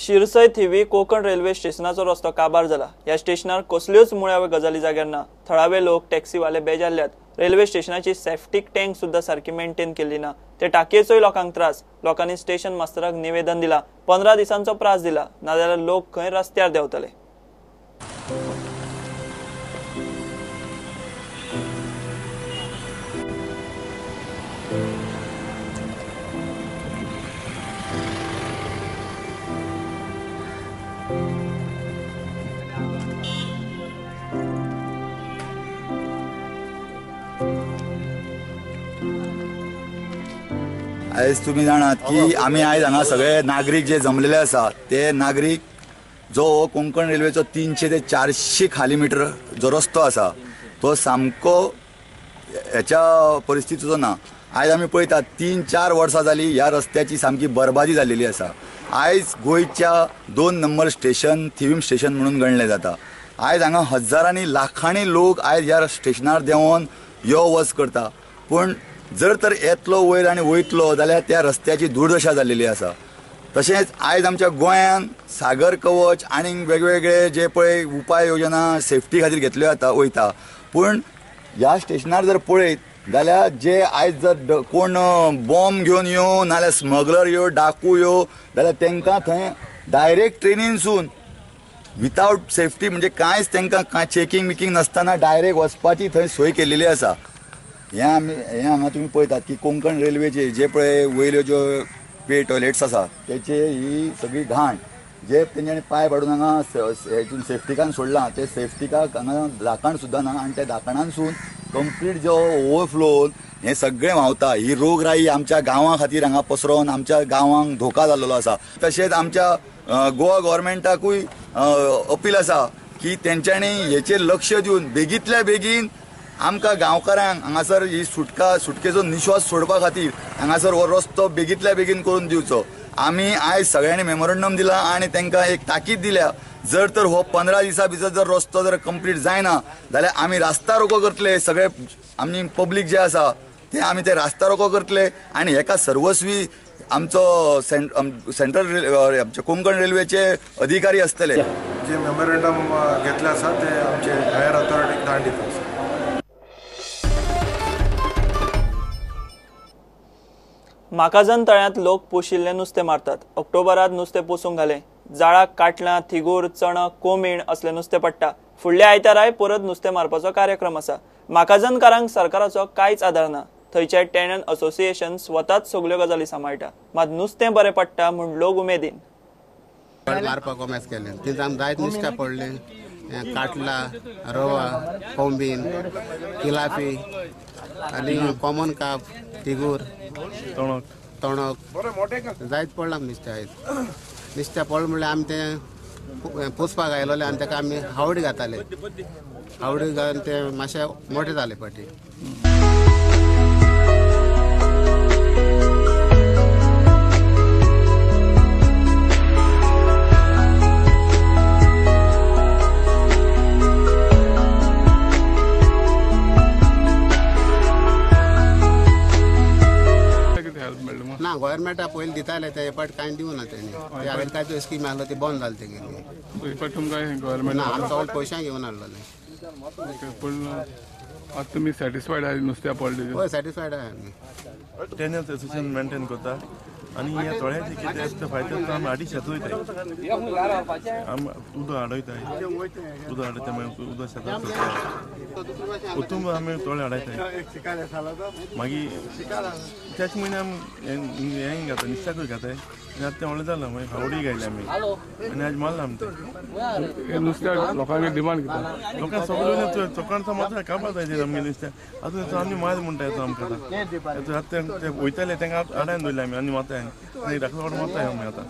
शिरसय Thivim Konkan railway स्टेशनाचो रस्तो काबार जाला। या स्टेशनार कसल्योच मुळाव्यो गजाली जाग्यार ना। थळावे लोक टॅक्सीवाले बेजारल्यात। रेल्वे स्टेशनाची सेफ्टिक टँक सुद्धा सारखी मेंटेन केल्ली ना। ते टाकयेचोय लोकांक त्रास। लोकांनी स्टेशन मास्तराक निवेदन दिला, 15 दिसांचो प्रास दिला, नाजाल्यार लोक खंय रस्त्यार देंवतले। आज तुम्ही जाणात की आम्ही आज हांगा सगळे नागरिक जे जमलेले आसा ते नागरिक जो कोंकण रेल्वेचो 300 ते 400 किलोमीटर जो रस्तो आसा तो सामको ह्याच्या परिस्थितीचो ना। आज आम्ही पळयतात 3-4 वर्सां जाली ह्या रस्त्याची सामकी बरबादी जालेली आसा। आज गोयच्या 2 नंबर स्टेशन थिवीम स्टेशन म्हणून गणले जाता। आज हांगा हजारांनी लाखांनी लोक आज ह्या स्टेशनार देंवन यो वच करता, पण जर तर येतलो वयर आनी वयतलो जाल्यार त्या रस्त्याची दुर्दशा जाल्लेली आसा। तशेंच आयज आमच्या गोंयांत सागर कवच आनी वेगवेगळे जे पळय उपाय योजना सेफ्टी खातीर घेतल्यो वयता, पण ह्या स्टेशनार जर पळयत जाल्यार जे आयज जर कोण बॉम्ब घेवन येवं नाल्यार स्मगलर येवं डाकू येवं जाल्यार तांकां थंय डायरेक्ट ट्रेनीनसून विथआउट सेफ्टी म्हणजे कांयच तांकां चेकिंग बिकींग नासतना डायरेक्ट वचपाची थंय सोय केल्लेली आसा। हे हांगा तुमी पळयतात की कोंकण रेल्वेचे जे पळय वयल्यो ज्यो पे टॉयलेट्स आसा त्याचे ही सगळी घाण जे तेंच्यांनी पाय पाडून हांगा हेतून सेफ्टिकान सोडलां, ते सेफ्टिकाक हांगा धाकण सुद्दां ना आनी त्या धाकणांसून कंप्लीट जो ओवरफ्लोन हे सगळें व्हांवता। ही रोगराई आमच्या गांवां खातीर हांगा पसरोवन आमच्या गांवांक धोका जाल्लो आसा। तशेंच आमच्या गोवा गव्हर्मेंटाकूय अपील आसा की तेंच्यांनी हेचेर लक्ष दिवन बेगींतल्या बेगीन आमकां गांवकारांक हांगासर ही सुटकेचो निश्वास सोडपा खातीर हांगासर हो रस्तो बेगींतल्या बेगीन करून दिवचो। आमी आयज सगळ्यांनी मेमोरंडम दिला आनी तांकां एक ताकीद दिल्या, जर तर हो 15 दिसां भितर जर रस्तो जर कंप्लीट जायना जाल्यार आमी रास्ता रोको करतले। सगळे आमी पब्लीक जे आसा ते आमी ते रास्ता रोको करतले आनी हेका सर्वस्वी आमचो सेंट्रल आमचे कोंकण रेल्वेचे अधिकारी आसतले। जे मेमोरंडम घेतले आसा ते आमचे हायर अथॉरिटीक धाडून दितात। माकाजन तळ्यांत लोक पोशिल्ले नुस्तें मारतात। ऑक्टोबरात नुस्तें पोसूंक घाले। जाळाक काटलां, थिगूर, चणक, कोमीण असले नुस्तें पडटा। फुडल्या आयताराय परत नुस्तें मारपाचो कार्यक्रम आसा। माकाजनकारांक सरकाराचो कांयच आदार ना। थंयचे टेनंट असोसिएशन स्वताच सगल्यो गजाली सांबाळटा, मात नुस्तें बरें पडटा म्हूण लोक उमेदीन। मारपाक उमेद केलें तितून जायत नुस्तें पडलें, काटला, रवा, कोंबीन, तिलापी आनी कॉमन काप, तिगूर, तोणक जायत पडलां नुस्तें। आयज नुस्तें पडलें म्हणल्यार आमी तें पुसपाक आयलोले आनी ताका आमी हावडी घाताले। हावडी घालून ते मातशे मोठे जाले फाटी। ना गव्हर्मेंटा पयलीं दिताले ते पाट कांय दिवना तेणी। ते एग्रीकल्चर स्कीम आसलो ती बंद जाली तेगेली। गव्हर्मेंट ना आमचो पयशां घेवन हाडलोले। पूण आतां तुमी सॅटिस्फायड आहात नुस्त्या पडले? हय सॅटिस्फायड आहा आमी। टेनंट एसोसिएशन मेंटेन करता आनी हे थोड्याचे कितें आसता फायदो आमी हाडी शेत वयताय, आमी उदक हाडयताय, उदक हाडयता मागीर उदक शेतांत करता, कुटुंब आमी थोडे हाडयताय। मागीर त्याच म्हयन्या आमी हें घाता नुस्त्याकूय घाताय आनी आतां तें व्हडलें जालां। मागीर हावडी घायली आमी आनी आयज मारला आमी तें नुस्त्या लोकांनी डिमांड करता। लोकांक सगळ्यो चोकाणचो मात्र कापां जाय आमगे नुस्तें। आतां आमी मार म्हणटा येता आमकां आतां ते वयताले तांकां हाडायन दवरले आमी आनी मारताय आनी धाकलो फावट मारताय आमी आतां।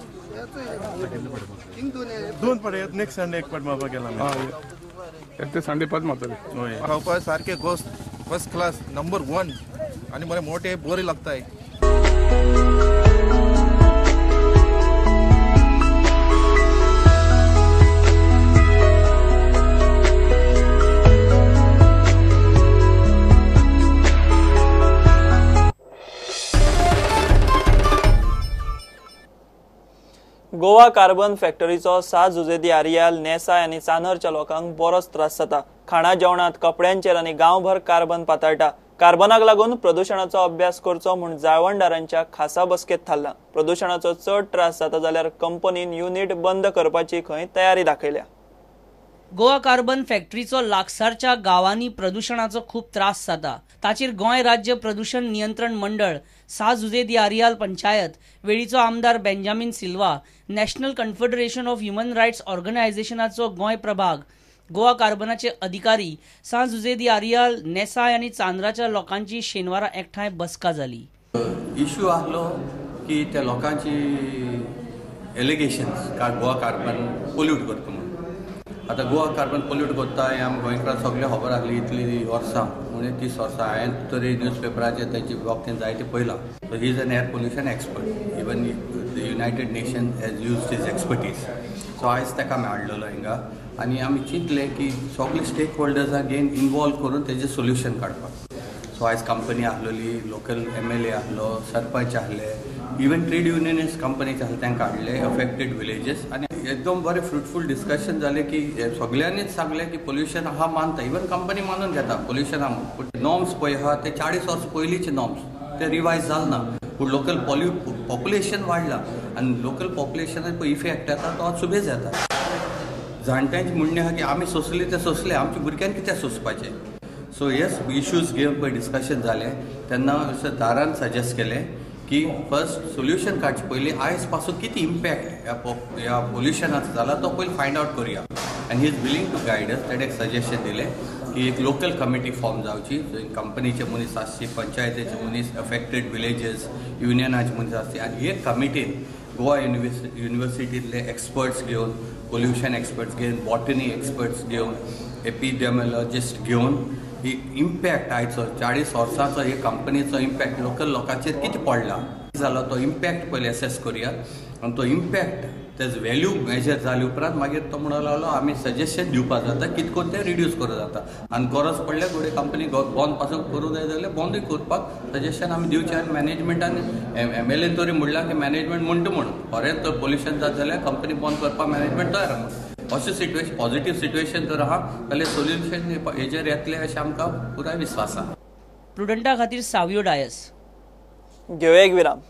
2 पाट नेक्स्ट संडे एक पाट मारपाक गेला आमी। ते संडे पाच मारतले। हय खावपाक सारके गोस्ट फर्स्ट क्लास नंबर 1 आनी बरे मोठे बरे लागताय। गोवा कार्बन फॅक्टरीचो 6 जुजेदी आरियाल नेसाय आनी चानरच्या लोकांक बरोच त्रास जाता। खाणा जेवणात कपड्यांचेर आनी गांवभर कार्बन पातळटा। कार्बनाक लागून प्रदूषणाचो अभ्यास करचो म्हूण जाळवणदारांच्या खासा बसकेत थारला। प्रदूषणाचो चड त्रास जाता जाल्यार कंपनीन युनिट बंद करपाची खंय तयारी दाखयल्या। गोवा कार्बन फॅक्टरीचो लागसारच्या गावांनी प्रदूषणाचो खूप त्रास जाता। ताचेर गोंय राज्य प्रदूषण नियंत्रण मंडळ, 6 जुजेदी आरियाल पंचायत, वेळीचो आमदार Benjamin Silva, national confederation of human rights ऑर्गनायझेशनाचो गोंय प्रभाग, गोवा कार्बनाचे अधिकारी, 6 जुजेदी आरियाल, नेसाय आनी चांद्राच्या लोकांची शेनवारा एकठांय बसका जाली। इश्यू आहलो की त्या लोकांची एलिगेशन्स का गोवा कार्बन पोल्यूट करता म्हणून। आता गोवा कार्बन पोल्यूट करता हे आमी गोंयकारांक सगळे खबर आसली इतली वर्सां म्हणजे 30 वर्सां। हांवें तरी न्यूजपेपराचेर तांचे बाबतींत जायते पळयलां। So he is an air pollution expert, even the United nation has used his expertise. So आयज ताका मेळ्ळलो हिंगा आनी आमी चिंतलें की सगळे स्टेक होल्डर्सांक घेवन इनवॉल्व करून तेजें सोल्युशन काडपाक। सो आयज कंपनी आहलोली, लोकल MLA आहलो, सरपंच आहले, इवन ट्रेड युनियनिस्ट कंपनीचे आहले तांकां हाडले, अफेक्टेड विलेजीस आनी एकदम बरें फ्रुटफूल डिस्कशन जालें की सगळ्यांनीच सांगलें की पोल्यूशन आहा मानता, इवन कंपनी मानून घेता पोल्यूशन आहा, पूण नॉर्म्स पळय आहा ते 40 वर्सां पयलींचे नॉर्म्स ते रिवायज जाल ना। पूण लोकल पॉप्युलेशन वाडलां आनी लोकल पॉप्युलेशनाक पळय इफेक्ट येता तो सुबेज येता। जाणट्यांचें म्हणणें आहा की आमी सोंसले ते सोंसले, आमच्या भुरग्यांक कित्याक सोंसपाचें। सो येस इश्यूज घेवन पळय डिस्कशन जालें तेन्ना अशें दारान सजेस्ट केलें की फर्स्ट सोल्युशन काडचे पयलीं आयज पासून कितें इम्पॅक्ट ह्या पोल्युशनाचो जाला तो पयलीं फायंड आवट करुया। आनी he is willing to guide us. ताणें एक सजेशन दिलें की एक लोकल कमिटी फॉर्म जावची, कंपनीचे मनीस आसची, पंचायतीचे मनीस, अफेक्टेड विलेजीस, युनियनाचे मनीस आसची आनी हे कमिटीन गोवा युनिवर्सिटींतले एक्सपर्ट्स घेवन, पोल्युशन एक्सपर्ट्स घेवन, बॉटनी एक्सपर्ट्स घेवन, एपिडेमियोलॉजिस्ट घेवन ही इम्पॅक्ट आयचो 40 वर्सांचो हे कंपनीचो इम्पॅक्ट लोकल लोकांचेर कितें पडला जालो तो इम्पॅक्ट पयलीं एसेस करुया आनी तो इम्पॅक्ट तेजो व्हॅल्यू मेजर जाले उपरांत मागीर तो म्हणूंक लागलो आमी सजेशन दिवपाक जाता कितें करून तें रिड्यूस करूं जाता आनी गरज पडल्यार गोडे कंपनी बंद पासून करूं जाय जाल्यार बंदूय करपाक सजेशन आमी दिवचें। आनी मॅनेजमेंटान MLA तरी म्हणलां की मॅनेजमेंट म्हणटा म्हणून खरेंच तर पोल्युशन जाता जाल्यार कंपनी बंद करपाक मॅनेजमेंट तयार आहा। अशें सिट्युएशन पॉझिटिव्ह सिट्युएशन तर आहा जाल्यार सोल्युशन हेजेर येतलें अशें आमकां पुराय विश्वास आहा। प्रुडंटा खातीर सावियो डायस। घेवया एक विराम।